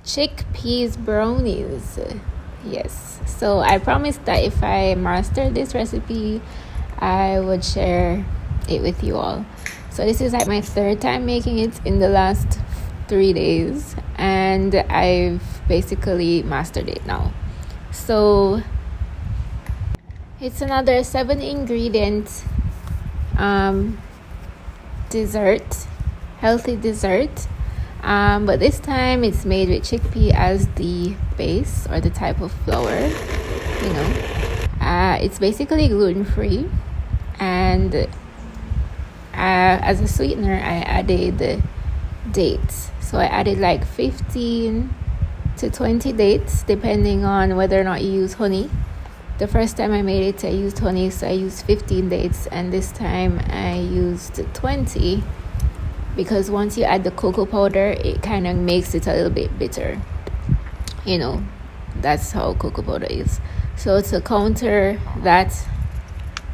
chickpeas brownies. Yes, so I promised that if I master this recipe I would share it with you all. So this is like my third time making it in the last 3 days, and I've basically mastered it now. So it's another 7-ingredient dessert, healthy dessert, but this time it's made with chickpea as the base or the type of flour. It's basically gluten-free, and as a sweetener I added dates. So I added like 15 to 20 dates depending on whether or not you use honey. The first time I made it I used honey, so I used 15 dates, and this time I used 20 because once you add the cocoa powder it kind of makes it a little bit bitter. That's how cocoa powder is. So to counter that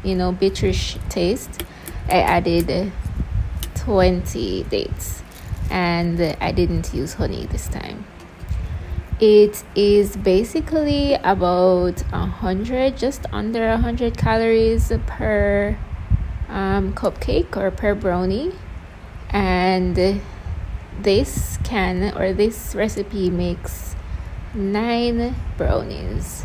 bitterish taste, I added 20 dates, and I didn't use honey this time. It is basically about 100, just under 100 calories per cupcake or per brownie, and this recipe makes 9 brownies.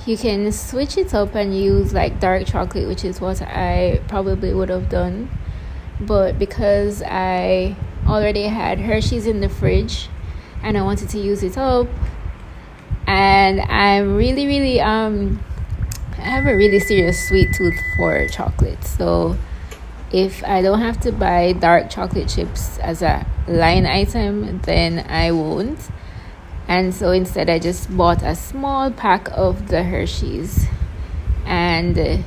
You can switch it up and use like dark chocolate, which is what I probably would have done, but because I already had Hershey's in the fridge and I wanted to use it up, and I'm really I have a really serious sweet tooth for chocolate, so if I don't have to buy dark chocolate chips as a line item then I won't. And so instead I just bought a small pack of the Hershey's, and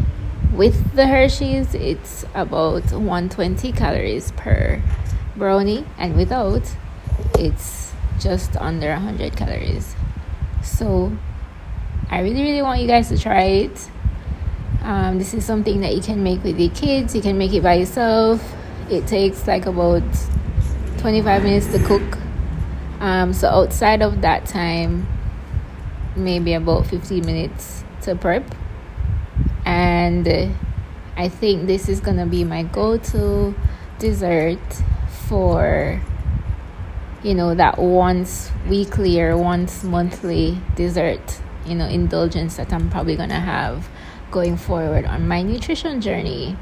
with the Hershey's it's about 120 calories per brownie, and without it's just under 100 calories. So I really want you guys to try it. This is something that you can make with your kids. You can make it by yourself. It takes like about 25 minutes to cook. So outside of that time, maybe about 15 minutes to prep. And I think this is gonna be my go-to dessert for that once weekly or once monthly dessert indulgence that I'm probably gonna have going forward on my nutrition journey.